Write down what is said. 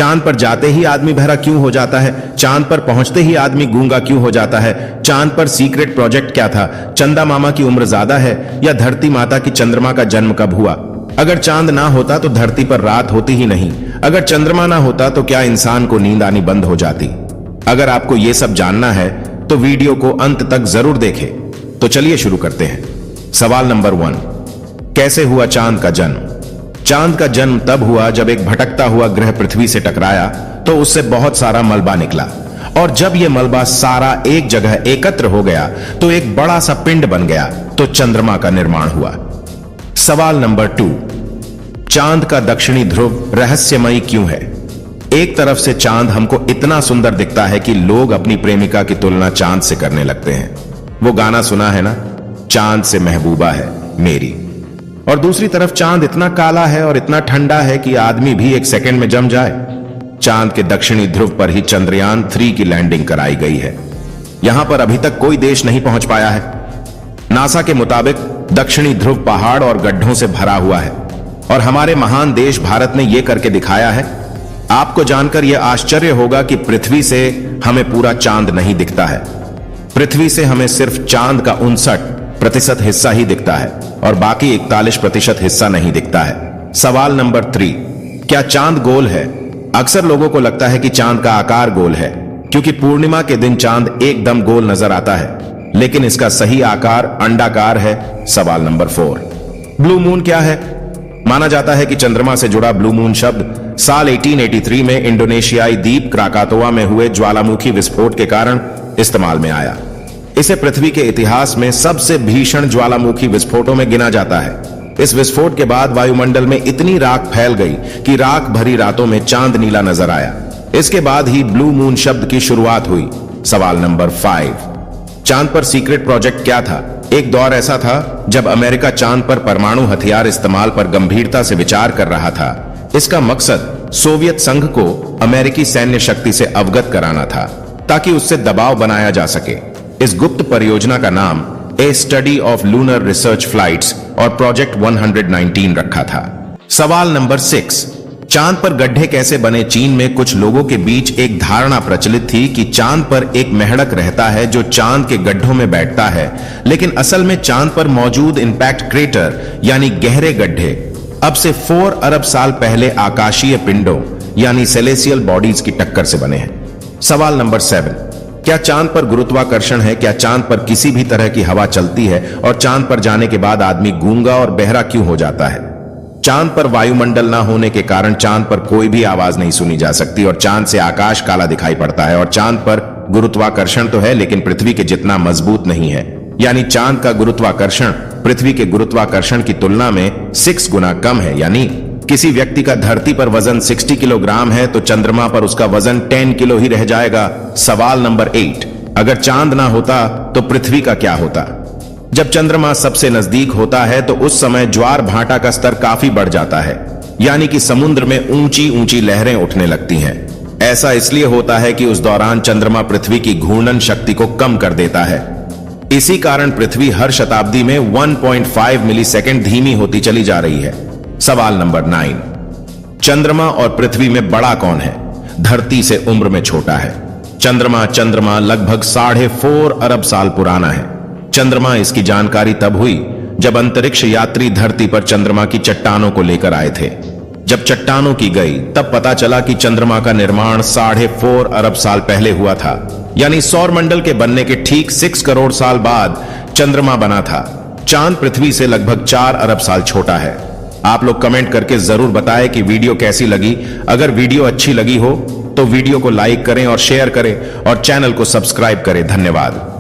चांद पर जाते ही आदमी बहरा क्यों हो जाता है? चांद पर पहुंचते ही आदमी गूंगा क्यों हो जाता है? चांद पर सीक्रेट प्रोजेक्ट क्या था? चंदा मामा की उम्र ज्यादा है या धरती माता की? चंद्रमा का जन्म कब हुआ? अगर चांद ना होता तो धरती पर रात होती ही नहीं। अगर चंद्रमा ना होता तो क्या इंसान को नींद आनी बंद हो जाती? अगर आपको यह सब जानना है तो वीडियो को अंत तक जरूर देखें। तो चलिए शुरू करते हैं। सवाल नंबर 1, कैसे हुआ चांद का जन्म? चांद का जन्म तब हुआ जब एक भटकता हुआ ग्रह पृथ्वी से टकराया तो उससे बहुत सारा मलबा निकला, और जब यह मलबा सारा एक जगह एकत्र हो गया तो एक बड़ा सा पिंड बन गया, तो चंद्रमा का निर्माण हुआ। सवाल नंबर 2, चांद का दक्षिणी ध्रुव रहस्यमयी क्यों है? एक तरफ से चांद हमको इतना सुंदर दिखता है कि लोग अपनी प्रेमिका की तुलना चांद से करने लगते हैं। वो गाना सुना है ना, चांद से महबूबा है मेरी। और दूसरी तरफ चांद इतना काला है और इतना ठंडा है कि आदमी भी एक सेकंड में जम जाए। चांद के दक्षिणी ध्रुव पर ही चंद्रयान 3 की लैंडिंग कराई गई है। यहां पर अभी तक कोई देश नहीं पहुंच पाया है। नासा के मुताबिक दक्षिणी ध्रुव पहाड़ और गड्ढों से भरा हुआ है, और हमारे महान देश भारत ने यह करके दिखाया है। आपको जानकर यह आश्चर्य होगा कि पृथ्वी से हमें पूरा चांद नहीं दिखता है। पृथ्वी से हमें सिर्फ चांद का 59% हिस्सा ही दिखता है और बाकी 41% हिस्सा नहीं दिखता है। सवाल नंबर 3, क्या चांद गोल है? अक्सर लोगों को लगता है कि चांद का आकार गोल है क्योंकि पूर्णिमा के दिन चांद एकदम गोल नजर आता है, लेकिन इसका सही आकार अंडाकार है। सवाल नंबर 4, ब्लू मून क्या है? माना जाता है कि चंद्रमा से जुड़ा ब्लू मून शब्द साल 1883 में इंडोनेशियाई द्वीप क्राकातोआ में हुए ज्वालामुखी विस्फोट के कारण इस्तेमाल में आया। इसे पृथ्वी के इतिहास में सबसे भीषण ज्वालामुखी विस्फोटों में गिना जाता है। इस विस्फोट के बाद वायुमंडल में इतनी राख फैल गई कि राख भरी रातों में चांद नीला नजर आया। इसके बाद ही ब्लू मून शब्द की शुरुआत हुई। सवाल नंबर 5, चांद पर सीक्रेट प्रोजेक्ट क्या था? एक दौर ऐसा था जब अमेरिका चांद पर परमाणु हथियार इस्तेमाल पर गंभीरता से विचार कर रहा था। इसका मकसद सोवियत संघ को अमेरिकी सैन्य शक्ति से अवगत कराना था ताकि उससे दबाव बनाया जा सके। इस गुप्त परियोजना का नाम a study of lunar research flights और प्रोजेक्ट 119 रखा था। सवाल नंबर 6, चांद पर गड्ढे कैसे बने? चीन में कुछ लोगों के बीच एक धारणा प्रचलित थी कि चांद पर एक मेंढक रहता है जो चांद के गड्ढों में बैठता है, लेकिन असल में चांद पर मौजूद इंपैक्ट क्रेटर यानी गहरे गड्ढे अब से 4 अरब साल पहले आकाशीय पिंडों यानी सेलेसियल बॉडीज की टक्कर से बने हैं। सवाल नंबर 7, क्या चांद पर गुरुत्वाकर्षण है? क्या चांद पर किसी भी तरह की हवा चलती है? और चांद पर जाने के बाद आदमी गूंगा और बहरा क्यों हो जाता है? चांद पर वायुमंडल ना होने के कारण चांद पर कोई भी आवाज नहीं सुनी जा सकती और चांद से आकाश काला दिखाई पड़ता है। और चांद पर गुरुत्वाकर्षण तो है लेकिन पृथ्वी के जितना मजबूत नहीं है, यानी चांद का गुरुत्वाकर्षण पृथ्वी के गुरुत्वाकर्षण की तुलना में 6 गुना कम है। यानी किसी व्यक्ति का धरती पर वजन 60 किलोग्राम है तो चंद्रमा पर उसका वजन 10 किलो ही रह जाएगा। सवाल नंबर 8, अगर चांद ना होता तो पृथ्वी का क्या होता? जब चंद्रमा सबसे नजदीक होता है तो उस समय ज्वार भाटा का स्तर काफी बढ़ जाता है, यानी कि समुद्र में ऊंची ऊंची लहरें उठने लगती हैं। ऐसा इसलिए होता है कि उस दौरान चंद्रमा पृथ्वी की घूर्णन शक्ति को कम कर देता है। इसी कारण पृथ्वी हर शताब्दी में 1.5 मिलीसेकंड धीमी होती चली जा रही है। सवाल नंबर 9, चंद्रमा और पृथ्वी में बड़ा कौन है? धरती से उम्र में छोटा है। चंद्रमा लगभग 4.5 अरब साल पुराना है। चंद्रमा इसकी जानकारी तब हुई जब अंतरिक्ष यात्री धरती पर चंद्रमा की चट्टानों को लेकर आए थे। जब चट्टानों की गई तब पता चला कि चंद्रमा का निर्माण 4.5 अरब साल पहले हुआ था, यानी सौर मंडल के बनने के ठीक 6 करोड़ साल बाद चंद्रमा बना था। चांद पृथ्वी से लगभग 4 अरब साल छोटा है। आप लोग कमेंट करके जरूर बताएं कि वीडियो कैसी लगी। अगर वीडियो अच्छी लगी हो तो वीडियो को लाइक करें और शेयर करें और चैनल को सब्सक्राइब करें। धन्यवाद।